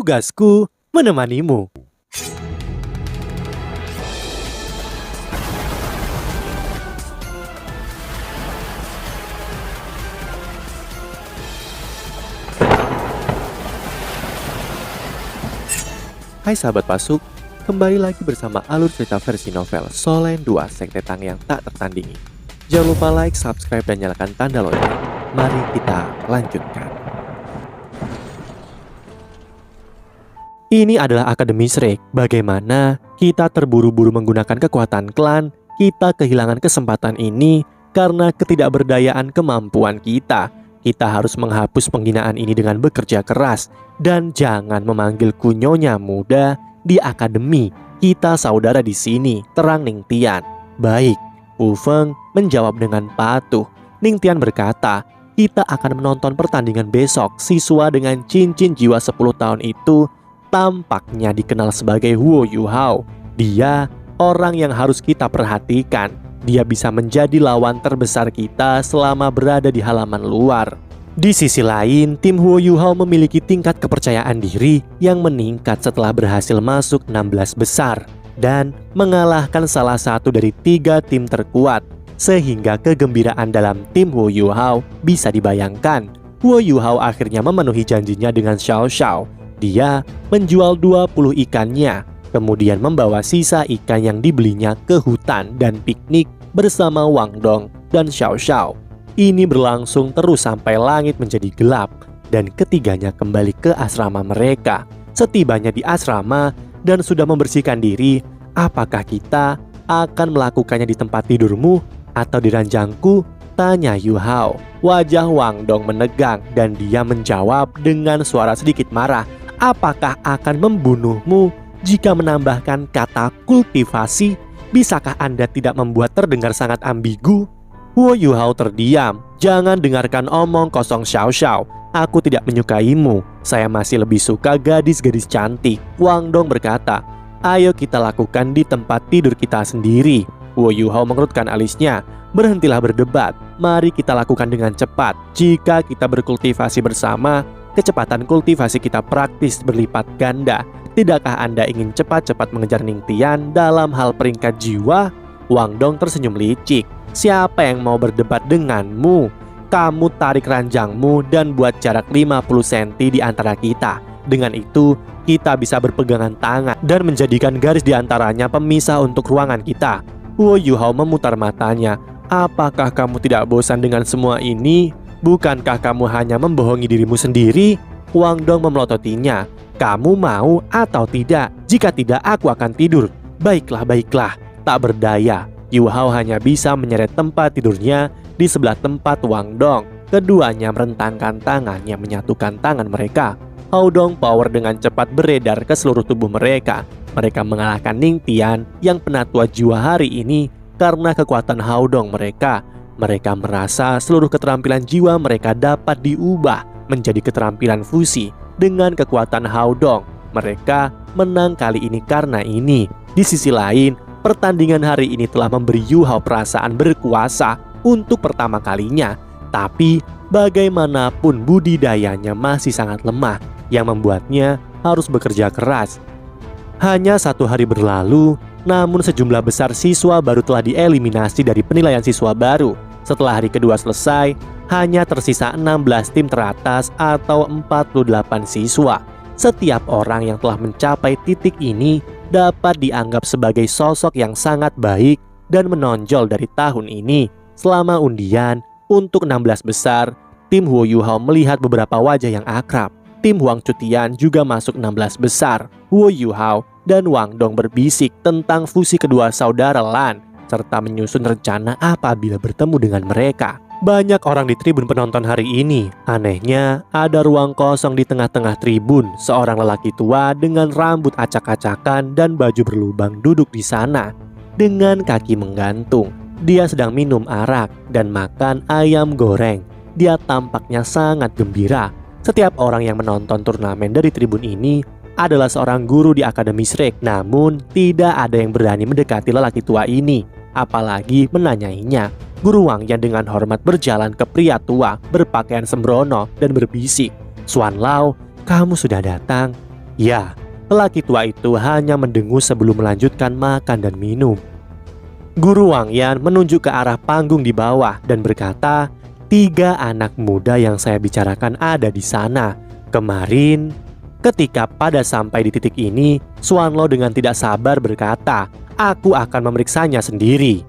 Tugasku menemanimu. Hai sahabat Pasuk, kembali lagi bersama alur cerita versi novel Solen 2 Sekte Tang yang tak tertandingi. Jangan lupa like, subscribe, dan nyalakan tanda lonceng. Mari kita lanjutkan. Ini adalah Akademi Shrek. Bagaimana kita terburu-buru menggunakan kekuatan klan, kita kehilangan kesempatan ini karena ketidakberdayaan kemampuan kita. Kita harus menghapus penghinaan ini dengan bekerja keras. Dan jangan memanggilku Nyonya Muda di akademi. Kita saudara di sini, terang Ning Tian. Baik, Wu Feng menjawab dengan patuh. Ning Tian berkata, kita akan menonton pertandingan besok. Siswa dengan cincin jiwa 10 tahun itu tampaknya dikenal sebagai Huo Yuhao. Dia orang yang harus kita perhatikan. Dia bisa menjadi lawan terbesar kita selama berada di halaman luar. Di sisi lain, tim Huo Yuhao memiliki tingkat kepercayaan diri yang meningkat setelah berhasil masuk 16 besar dan mengalahkan salah satu dari 3 tim terkuat, sehingga kegembiraan dalam tim Huo Yuhao bisa dibayangkan. Huo Yuhao akhirnya memenuhi janjinya dengan Xiao Xiao. Dia menjual 20 ikannya, kemudian membawa sisa ikan yang dibelinya ke hutan dan piknik bersama Wang Dong dan Xiao Xiao. Ini berlangsung terus sampai langit menjadi gelap dan ketiganya kembali ke asrama mereka. Setibanya di asrama dan sudah membersihkan diri, apakah kita akan melakukannya di tempat tidurmu atau di ranjangku? Tanya Yu Hao. Wajah Wang Dong menegang dan dia menjawab dengan suara sedikit marah. Apakah akan membunuhmu jika menambahkan kata kultivasi? Bisakah Anda tidak membuat terdengar sangat ambigu? Huo Yuhao terdiam. Jangan dengarkan omong kosong Xiao Xiao. Aku tidak menyukaimu. Saya masih lebih suka gadis-gadis cantik. Wang Dong berkata, ayo kita lakukan di tempat tidur kita sendiri. Huo Yuhao mengerutkan alisnya. Berhentilah berdebat. Mari kita lakukan dengan cepat. Jika kita berkultivasi bersama, kecepatan kultivasi kita praktis berlipat ganda. Tidakkah Anda ingin cepat-cepat mengejar Ning Tian dalam hal peringkat jiwa? Wang Dong tersenyum licik. Siapa yang mau berdebat denganmu? Kamu tarik ranjangmu dan buat jarak 50 cm di antara kita. Dengan itu, kita bisa berpegangan tangan dan menjadikan garis di antaranya pemisah untuk ruangan kita. Huo Yuhao memutar matanya. Apakah kamu tidak bosan dengan semua ini? Bukankah kamu hanya membohongi dirimu sendiri? Wang Dong memelototinya. Kamu mau atau tidak? Jika tidak, aku akan tidur. Baiklah, baiklah. Tak berdaya. Yu Hao hanya bisa menyeret tempat tidurnya di sebelah tempat Wang Dong. Keduanya merentangkan tangannya menyatukan tangan mereka. Hao Dong power dengan cepat beredar ke seluruh tubuh mereka. Mereka mengalahkan Ning Tian yang penatua jiwa hari ini karena kekuatan Hao Dong mereka. Mereka merasa seluruh keterampilan jiwa mereka dapat diubah menjadi keterampilan fusi dengan kekuatan Hao Dong. Mereka menang kali ini karena ini. Di sisi lain, pertandingan hari ini telah memberi Yu Hao perasaan berkuasa untuk pertama kalinya. Tapi bagaimanapun budidayanya masih sangat lemah yang membuatnya harus bekerja keras. Hanya 1 hari berlalu, namun sejumlah besar siswa baru telah dieliminasi dari penilaian siswa baru. Setelah hari kedua selesai, hanya tersisa 16 tim teratas atau 48 siswa. Setiap orang yang telah mencapai titik ini dapat dianggap sebagai sosok yang sangat baik dan menonjol dari tahun ini. Selama undian untuk 16 besar, tim Huo Yuhao melihat beberapa wajah yang akrab. Tim Huang Cutian juga masuk 16 besar. Huo Yuhao dan Wang Dong berbisik tentang fusi kedua saudara Lan serta menyusun rencana apabila bertemu dengan mereka. Banyak orang di tribun penonton hari ini. Anehnya, ada ruang kosong di tengah-tengah tribun. Seorang lelaki tua dengan rambut acak-acakan dan baju berlubang duduk di sana dengan kaki menggantung. Dia sedang minum arak dan makan ayam goreng. Dia tampaknya sangat gembira. Setiap orang yang menonton turnamen dari tribun ini adalah seorang guru di Akademi Shrek. Namun, tidak ada yang berani mendekati lelaki tua ini, apalagi menanyainya. Guru Wang yang dengan hormat berjalan ke pria tua berpakaian sembrono dan berbisik, "Xuan Lao, kamu sudah datang." Ya, lelaki tua itu hanya mendengus sebelum melanjutkan makan dan minum. Guru Wang Yan menunjuk ke arah panggung di bawah dan berkata, 3 anak muda yang saya bicarakan ada di sana. Kemarin, ketika pada sampai di titik ini, Xuanlo dengan tidak sabar berkata, aku akan memeriksanya sendiri.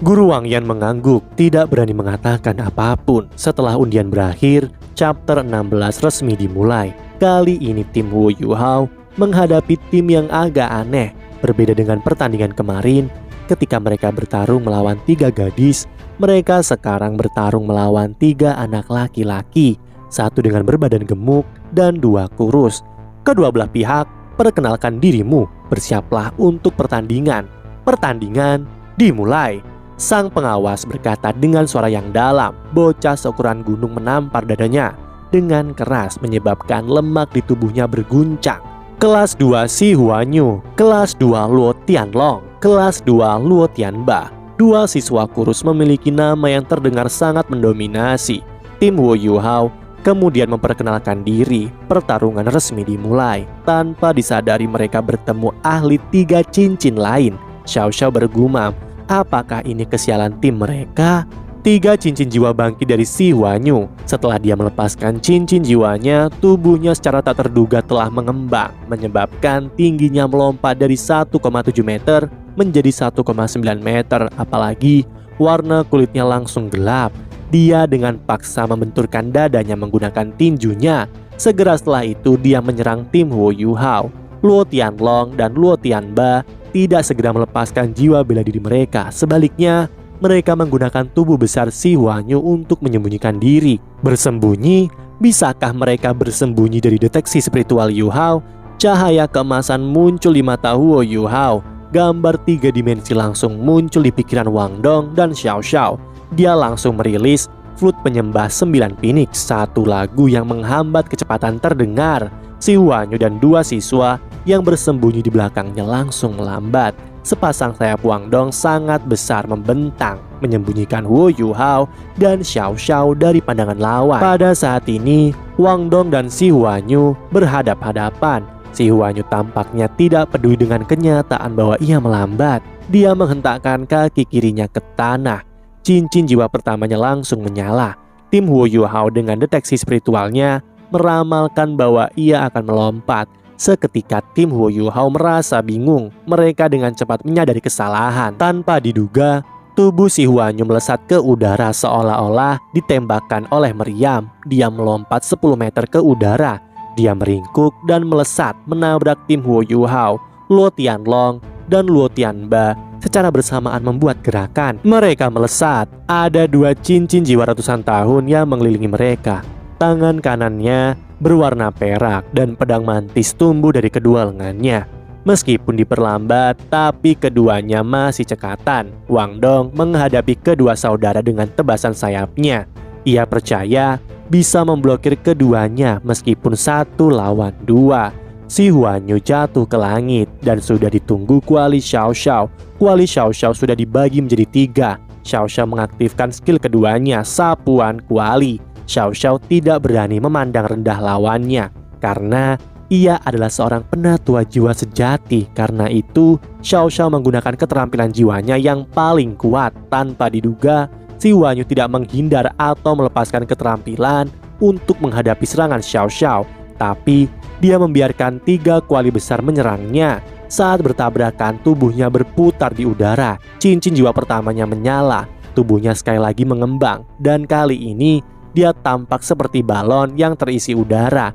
Guru Wang Yan mengangguk, tidak berani mengatakan apapun. Setelah undian berakhir, chapter 16 resmi dimulai. Kali ini tim Wu Yuhao menghadapi tim yang agak aneh. Berbeda dengan pertandingan kemarin, ketika mereka bertarung melawan 3 gadis, mereka sekarang bertarung melawan 3 anak laki-laki, 1 dengan berbadan gemuk dan 2 kurus. Kedua belah pihak, perkenalkan dirimu, bersiaplah untuk pertandingan. Pertandingan dimulai. Sang pengawas berkata dengan suara yang dalam. Bocah seukuran gunung menampar dadanya dengan keras, menyebabkan lemak di tubuhnya berguncang. Kelas 2 Si Huanyu, kelas 2 Luo Tianlong, kelas 2 Luo Tianba. 2 siswa kurus memiliki nama yang terdengar sangat mendominasi. Tim Wu Yuhao kemudian memperkenalkan diri. Pertarungan resmi dimulai. Tanpa disadari mereka bertemu ahli 3 cincin lain. Xiao Xiao bergumam, apakah ini kesialan tim mereka? 3 cincin jiwa bangkit dari Si Huanyu. Setelah dia melepaskan cincin jiwanya, tubuhnya secara tak terduga telah mengembang, menyebabkan tingginya melompat dari 1,7 meter menjadi 1,9 meter. Apalagi warna kulitnya langsung gelap. Dia dengan paksa membenturkan dadanya menggunakan tinjunya. Segera setelah itu dia menyerang tim Wu Yuhao. Luo Tianlong dan Luo Tianba tidak segera melepaskan jiwa bela diri mereka. Sebaliknya, mereka menggunakan tubuh besar Si Huanyu untuk menyembunyikan diri. Bersembunyi? Bisakah mereka bersembunyi dari deteksi spiritual Yuhao? Cahaya keemasan muncul di mata Wu Yuhao. Gambar 3 dimensi langsung muncul di pikiran Wang Dong dan Xiao Xiao. Dia langsung merilis flute penyembah 9 Phoenix, 1 lagu yang menghambat kecepatan terdengar. Si Huanyu dan 2 siswa yang bersembunyi di belakangnya langsung melambat. Sepasang sayap Wang Dong sangat besar membentang, menyembunyikan Wu Yuhao dan Xiao Xiao dari pandangan lawan. Pada saat ini, Wang Dong dan Si Huanyu berhadap-hadapan. Si Huanyu tampaknya tidak peduli dengan kenyataan bahwa ia melambat. Dia menghentakkan kaki kirinya ke tanah. Cincin jiwa pertamanya langsung menyala. Tim Wu Yuhao dengan deteksi spiritualnya meramalkan bahwa ia akan melompat. Seketika tim Wu Yuhao merasa bingung. Mereka dengan cepat menyadari kesalahan. Tanpa diduga, tubuh Si Huanyu melesat ke udara seolah-olah ditembakkan oleh meriam. Dia melompat 10 meter ke udara. Dia meringkuk dan melesat menabrak tim Wu Yuhao. Luo Tianlong dan Luo Tianba secara bersamaan membuat gerakan. Mereka melesat. Ada 2 cincin jiwa ratusan tahun yang mengelilingi mereka. Tangan kanannya berwarna perak dan pedang mantis tumbuh dari kedua lengannya. Meskipun diperlambat, tapi keduanya masih cekatan. Wang Dong menghadapi kedua saudara dengan tebasan sayapnya. Ia percaya bisa memblokir keduanya meskipun 1 lawan 2. Si Huanyu jatuh ke langit dan sudah ditunggu kuali Xiao Xiao. Kuali Xiao Xiao sudah dibagi menjadi 3. Xiao Xiao mengaktifkan skill keduanya, sapuan kuali. Xiao Xiao tidak berani memandang rendah lawannya karena ia adalah seorang penatua jiwa sejati. Karena itu, Xiao Xiao menggunakan keterampilan jiwanya yang paling kuat. Tanpa diduga, Si Huanyu tidak menghindar atau melepaskan keterampilan untuk menghadapi serangan Xiao Xiao, tapi dia membiarkan 3 kuali besar menyerangnya. Saat bertabrakan, tubuhnya berputar di udara. Cincin jiwa pertamanya menyala. Tubuhnya sekali lagi mengembang, dan kali ini dia tampak seperti balon yang terisi udara.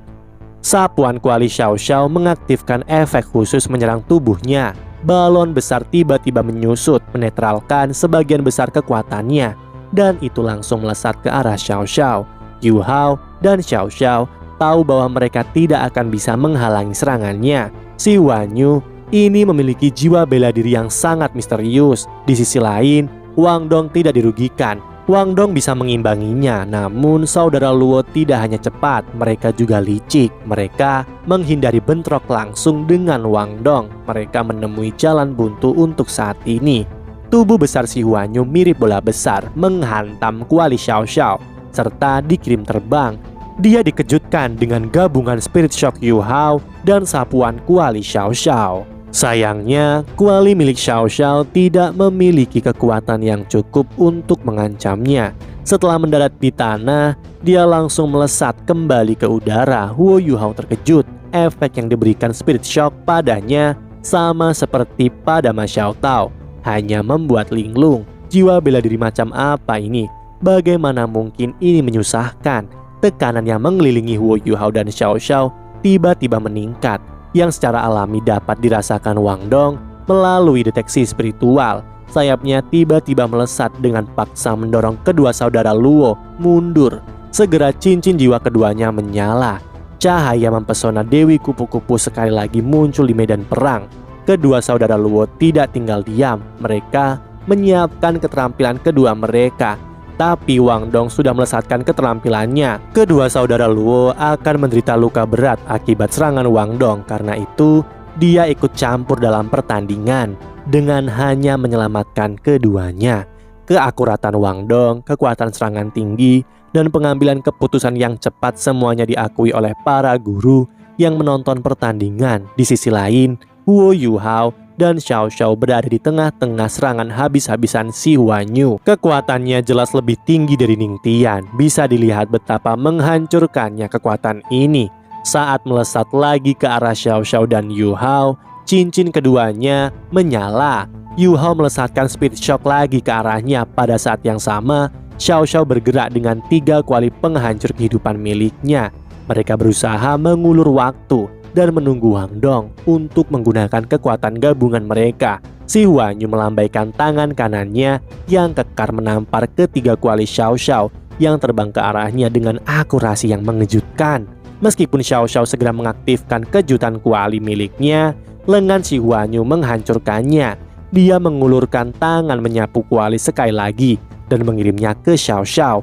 Sapuan kuali Xiao Xiao mengaktifkan efek khusus menyerang tubuhnya. Balon besar tiba-tiba menyusut, menetralkan sebagian besar kekuatannya, dan itu langsung melesat ke arah Xiao Xiao. Yu Hao dan Xiao Xiao tahu bahwa mereka tidak akan bisa menghalangi serangannya. Si Huanyu ini memiliki jiwa bela diri yang sangat misterius. Di sisi lain, Wang Dong tidak dirugikan. Wang Dong bisa mengimbanginya, namun saudara Luo tidak hanya cepat, mereka juga licik. Mereka menghindari bentrok langsung dengan Wang Dong. Mereka menemui jalan buntu untuk saat ini. Tubuh besar Si Huanyu mirip bola besar, menghantam kuali Xiao Xiao, serta dikirim terbang. Dia dikejutkan dengan gabungan Spirit Shock Yu Hao dan sapuan kuali Xiao Xiao. Sayangnya, kuali milik Xiao Xiao tidak memiliki kekuatan yang cukup untuk mengancamnya. Setelah mendarat di tanah, dia langsung melesat kembali ke udara. Huo Yu Hao terkejut. Efek yang diberikan Spirit Shock padanya sama seperti pada Ma Xiao Tao, hanya membuat linglung. Jiwa bela diri macam apa ini? Bagaimana mungkin ini menyusahkan? Tekanan yang mengelilingi Huo Yu Hao dan Xiao Xiao tiba-tiba meningkat, yang secara alami dapat dirasakan Wang Dong melalui deteksi spiritual. Sayapnya tiba-tiba melesat dengan paksa mendorong kedua saudara Luo mundur. Segera cincin jiwa keduanya menyala. Cahaya mempesona Dewi Kupu-Kupu sekali lagi muncul di medan perang. Kedua saudara Luo tidak tinggal diam. Mereka menyiapkan keterampilan kedua mereka. Tapi Wang Dong sudah melesatkan keterampilannya. Kedua saudara Luo akan menderita luka berat akibat serangan Wang Dong. Karena itu, dia ikut campur dalam pertandingan dengan hanya menyelamatkan keduanya. Keakuratan Wang Dong, kekuatan serangan tinggi, dan pengambilan keputusan yang cepat semuanya diakui oleh para guru yang menonton pertandingan. Di sisi lain, Huo Yu Hao dan Xiao Xiao berada di tengah-tengah serangan habis-habisan si Huanyu. Kekuatannya jelas lebih tinggi dari Ning Tian. Bisa dilihat betapa menghancurkannya kekuatan ini. Saat melesat lagi ke arah Xiao Xiao dan Yu Hao, cincin keduanya menyala. Yu Hao melesatkan Spirit Shock lagi ke arahnya. Pada saat yang sama, Xiao Xiao bergerak dengan 3 kuali penghancur kehidupan miliknya. Mereka berusaha mengulur waktu dan menunggu Wang Dong untuk menggunakan kekuatan gabungan mereka. Si Huanyu melambaikan tangan kanannya yang kekar menampar ketiga kuali Xiao Xiao yang terbang ke arahnya dengan akurasi yang mengejutkan. Meskipun Xiao Xiao segera mengaktifkan kejutan kuali miliknya, lengan si Huanyu menghancurkannya. Dia mengulurkan tangan menyapu kuali sekali lagi dan mengirimnya ke Xiao Xiao.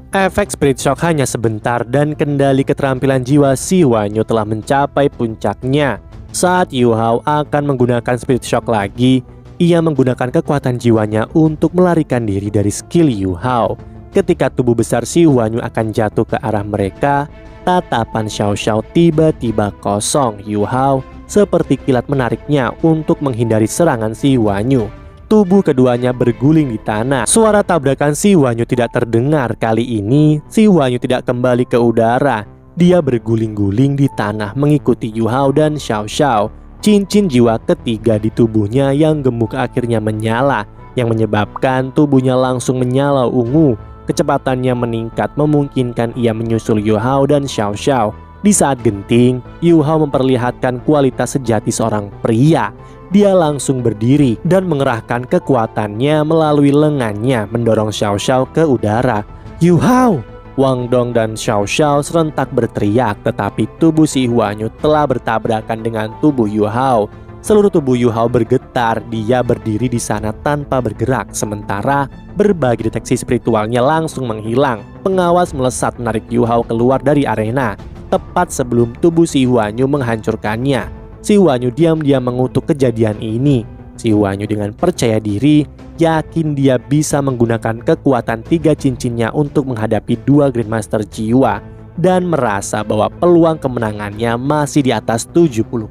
Efek Spirit Shock hanya sebentar dan kendali keterampilan jiwa si Huanyu telah mencapai puncaknya. Saat Yu Hao akan menggunakan Spirit Shock lagi, ia menggunakan kekuatan jiwanya untuk melarikan diri dari skill Yu Hao. Ketika tubuh besar si Huanyu akan jatuh ke arah mereka, tatapan Xiao Xiao tiba-tiba kosong. Yu Hao seperti kilat menariknya untuk menghindari serangan si Huanyu. Tubuh keduanya berguling di tanah. Suara tabrakan si Huanyu tidak terdengar. Kali ini si Huanyu tidak kembali ke udara. Dia berguling-guling di tanah mengikuti Yu Hao dan Xiao Xiao. Cincin jiwa ketiga di tubuhnya yang gemuk akhirnya menyala, yang menyebabkan tubuhnya langsung menyala ungu. Kecepatannya meningkat memungkinkan ia menyusul Yu Hao dan Xiao Xiao. Di saat genting, Yu Hao memperlihatkan kualitas sejati seorang pria. Dia langsung berdiri dan mengerahkan kekuatannya melalui lengannya mendorong Xiao Xiao ke udara. Yu Hao! Wang Dong dan Xiao Xiao serentak berteriak, tetapi tubuh si Huanyu telah bertabrakan dengan tubuh Yu Hao. Seluruh tubuh Yu Hao bergetar. Dia berdiri di sana tanpa bergerak, sementara berbagai deteksi spiritualnya langsung menghilang. Pengawas melesat menarik Yu Hao keluar dari arena, tepat sebelum tubuh si Huanyu menghancurkannya. Si Huanyu diam-diam mengutuk kejadian ini. Si Huanyu dengan percaya diri, yakin dia bisa menggunakan kekuatan 3 cincinnya untuk menghadapi 2 Grandmaster jiwa, dan merasa bahwa peluang kemenangannya masih di atas 70%.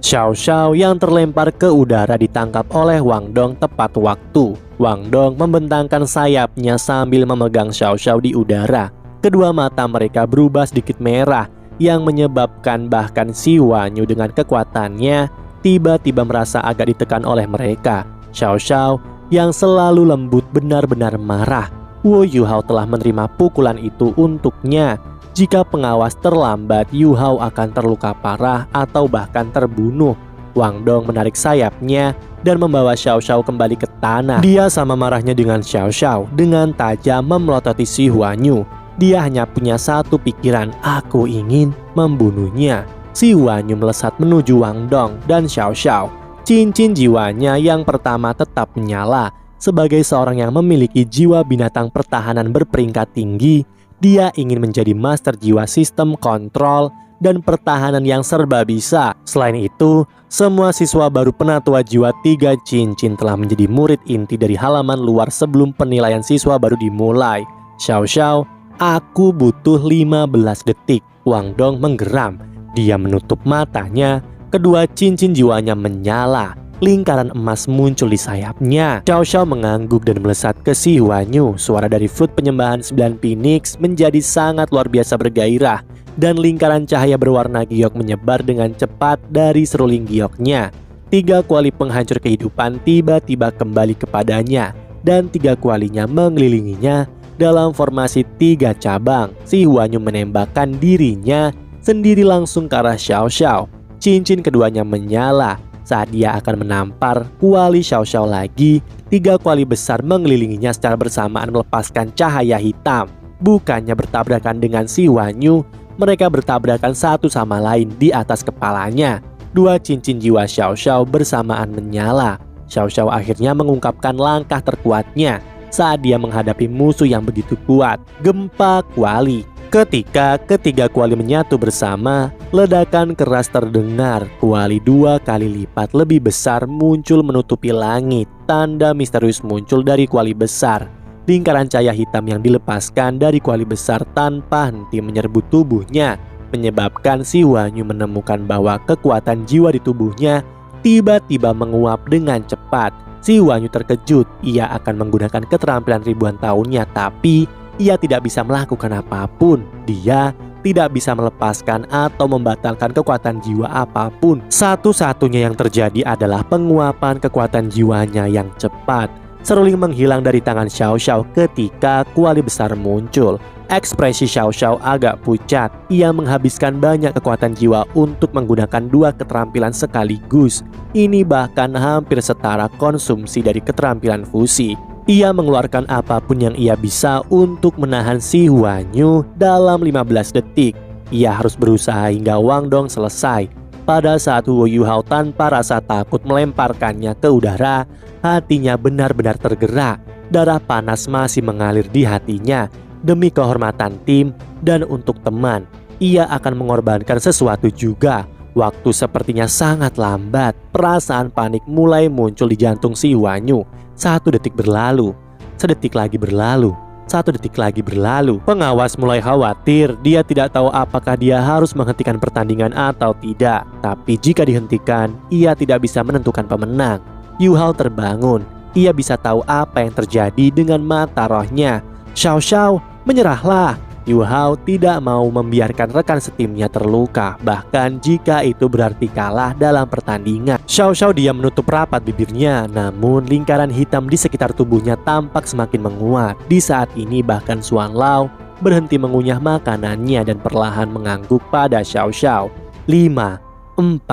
Xiao Xiao yang terlempar ke udara ditangkap oleh Wang Dong tepat waktu. Wang Dong membentangkan sayapnya sambil memegang Xiao Xiao di udara. Kedua mata mereka berubah sedikit merah, yang menyebabkan bahkan si Huanyu dengan kekuatannya tiba-tiba merasa agak ditekan oleh mereka. Xiao Xiao yang selalu lembut benar-benar marah. Huo Yu Hao telah menerima pukulan itu untuknya. Jika pengawas terlambat, Yu Hao akan terluka parah atau bahkan terbunuh. Wang Dong menarik sayapnya dan membawa Xiao Xiao kembali ke tanah. Dia sama marahnya dengan Xiao Xiao dengan tajam memelototi si Huanyu. Dia hanya punya satu pikiran, aku ingin membunuhnya. Si Huanyu melesat menuju Wang Dong dan Xiao Xiao. Cincin jiwanya yang pertama tetap menyala. Sebagai seorang yang memiliki jiwa binatang pertahanan berperingkat tinggi, dia ingin menjadi master jiwa sistem kontrol dan pertahanan yang serba bisa. Selain itu, semua siswa baru penatua jiwa 3 cincin telah menjadi murid inti dari halaman luar sebelum penilaian siswa baru dimulai. Xiao Xiao Aku butuh 15 detik. Wang Dong menggeram. Dia menutup matanya. Kedua cincin jiwanya menyala. Lingkaran emas muncul di sayapnya. Xiao Xiao mengangguk dan melesat ke si Huanyu. Suara dari flute penyembahan 9 Phoenix menjadi sangat luar biasa bergairah. Dan lingkaran cahaya berwarna giok menyebar dengan cepat dari seruling gioknya. 3 kuali penghancur kehidupan tiba-tiba kembali kepadanya. Dan 3 kualinya mengelilinginya dalam formasi 3 cabang. Si Huanyu menembakkan dirinya sendiri langsung ke arah Xiao Xiao. Cincin keduanya menyala. Saat dia akan menampar kuali Xiao Xiao lagi, 3 kuali besar mengelilinginya secara bersamaan melepaskan cahaya hitam. Bukannya bertabrakan dengan si Huanyu, mereka bertabrakan satu sama lain di atas kepalanya. 2 cincin jiwa Xiao Xiao bersamaan menyala. Xiao Xiao akhirnya mengungkapkan langkah terkuatnya saat dia menghadapi musuh yang begitu kuat, gempa kuali. Ketika ketiga kuali menyatu bersama, ledakan keras terdengar. Kuali 2 kali lipat lebih besar muncul menutupi langit. Tanda misterius muncul dari kuali besar. Lingkaran cahaya hitam yang dilepaskan dari kuali besar tanpa henti menyerbu tubuhnya, menyebabkan si Huanyu menemukan bahwa kekuatan jiwa di tubuhnya tiba-tiba menguap dengan cepat. Si Huanyu terkejut. Ia akan menggunakan keterampilan ribuan tahunnya, tapi ia tidak bisa melakukan apapun. Dia tidak bisa melepaskan atau membatalkan kekuatan jiwa apapun. Satu-satunya yang terjadi adalah penguapan kekuatan jiwanya yang cepat. Seruling menghilang dari tangan Xiao Xiao ketika kuali besar muncul. Ekspresi Xiao Xiao agak pucat. Ia menghabiskan banyak kekuatan jiwa untuk menggunakan 2 keterampilan sekaligus. Ini bahkan hampir setara konsumsi dari keterampilan fusi. Ia mengeluarkan apapun yang ia bisa untuk menahan si Huanyu dalam 15 detik. Ia harus berusaha hingga Wang Dong selesai. Pada saat Huo Yuhao tanpa rasa takut melemparkannya ke udara, hatinya benar-benar tergerak. Darah panas masih mengalir di hatinya. Demi kehormatan tim dan untuk teman, ia akan mengorbankan sesuatu juga. Waktu sepertinya sangat lambat. Perasaan panik mulai muncul di jantung si Huanyu. 1 detik berlalu, sedetik lagi berlalu, 1 detik lagi berlalu. Pengawas mulai khawatir. Dia tidak tahu apakah dia harus menghentikan pertandingan atau tidak. Tapi jika dihentikan, ia tidak bisa menentukan pemenang. Yuhao terbangun. Ia bisa tahu apa yang terjadi dengan mata rohnya. Xiao Xiao, menyerahlah. Yuhao tidak mau membiarkan rekan setimnya terluka, bahkan jika itu berarti kalah dalam pertandingan. Xiao Xiao dia menutup rapat bibirnya, namun lingkaran hitam di sekitar tubuhnya tampak semakin menguat. Di saat ini bahkan Xuan Lao berhenti mengunyah makanannya dan perlahan mengangguk pada Xiao Xiao. 5, 4,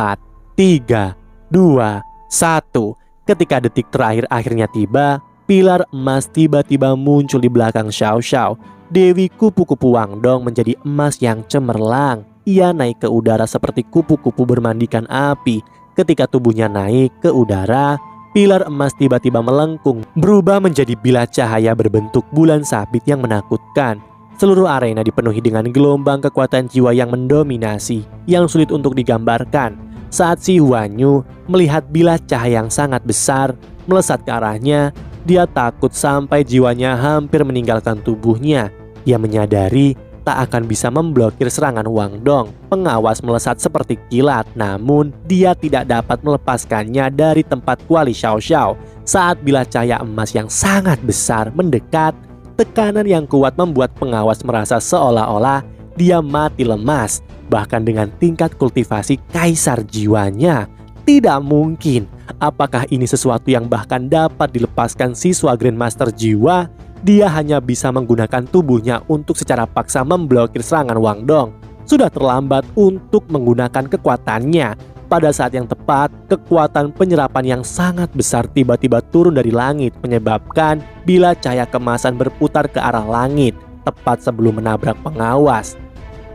3, 2, 1. Ketika detik terakhir akhirnya tiba, pilar emas tiba-tiba muncul di belakang Xiao Xiao. Dewi kupu-kupu Wang Dong menjadi emas yang cemerlang. Ia naik ke udara seperti kupu-kupu bermandikan api. Ketika tubuhnya naik ke udara, pilar emas tiba-tiba melengkung, berubah menjadi bilah cahaya berbentuk bulan sabit yang menakutkan. Seluruh arena dipenuhi dengan gelombang kekuatan jiwa yang mendominasi, yang sulit untuk digambarkan. Saat si Huanyu melihat bilah cahaya yang sangat besar melesat ke arahnya, dia takut sampai jiwanya hampir meninggalkan tubuhnya. Ia menyadari tak akan bisa memblokir serangan Wang Dong. Pengawas melesat seperti kilat, namun dia tidak dapat melepaskannya dari tempat kuali Xiao Xiao. Saat bilah cahaya emas yang sangat besar mendekat, tekanan yang kuat membuat pengawas merasa seolah-olah dia mati lemas. Bahkan dengan tingkat kultivasi kaisar jiwanya, tidak mungkin. Apakah ini sesuatu yang bahkan dapat dilepaskan siswa Grandmaster jiwa? Dia hanya bisa menggunakan tubuhnya untuk secara paksa memblokir serangan Wang Dong. Sudah terlambat untuk menggunakan kekuatannya. Pada saat yang tepat, kekuatan penyerapan yang sangat besar tiba-tiba turun dari langit, menyebabkan bilah cahaya kemasan berputar ke arah langit, tepat sebelum menabrak pengawas.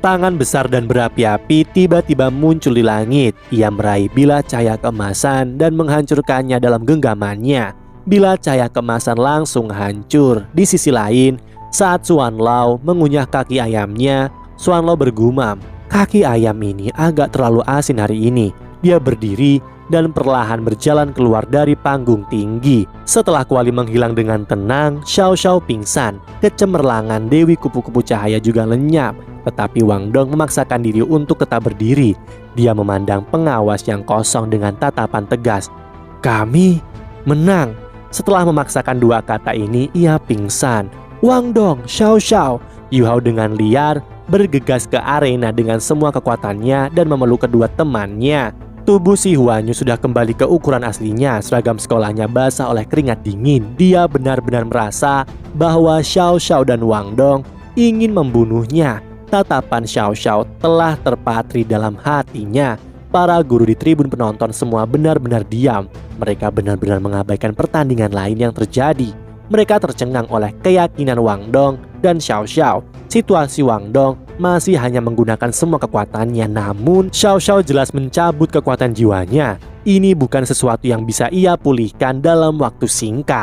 Tangan besar dan berapi-api tiba-tiba muncul di langit. Ia meraih bilah cahaya kemasan dan menghancurkannya dalam genggamannya. Bilah cahaya kemasan langsung hancur. Di sisi lain, saat Xuan Lao mengunyah kaki ayamnya, Xuan Lao bergumam, "Kaki ayam ini agak terlalu asin hari ini." Dia berdiri dan perlahan berjalan keluar dari panggung tinggi. Setelah Kuali menghilang dengan tenang, Xiao Xiao pingsan. Kecemerlangan Dewi Kupu-Kupu Cahaya juga lenyap. Tetapi Wang Dong memaksakan diri untuk tetap berdiri. Dia memandang pengawas yang kosong dengan tatapan tegas. Kami menang. Setelah memaksakan dua kata ini, ia pingsan. Wang Dong, Xiao Xiao. Yu Hao dengan liar bergegas ke arena dengan semua kekuatannya dan memeluk kedua temannya. Tubuh si Huanyu sudah kembali ke ukuran aslinya. Seragam sekolahnya basah oleh keringat dingin. Dia benar-benar merasa bahwa Xiao Xiao dan Wang Dong ingin membunuhnya. Tatapan Xiao Xiao telah terpatri dalam hatinya. Para guru di tribun penonton semua benar-benar diam. Mereka benar-benar mengabaikan pertandingan lain yang terjadi. Mereka tercengang oleh keyakinan Wang Dong dan Xiao Xiao. Situasi Wang Dong masih hanya menggunakan semua kekuatannya, namun Xiao Xiao jelas mencabut kekuatan jiwanya. Ini bukan sesuatu yang bisa ia pulihkan dalam waktu singkat.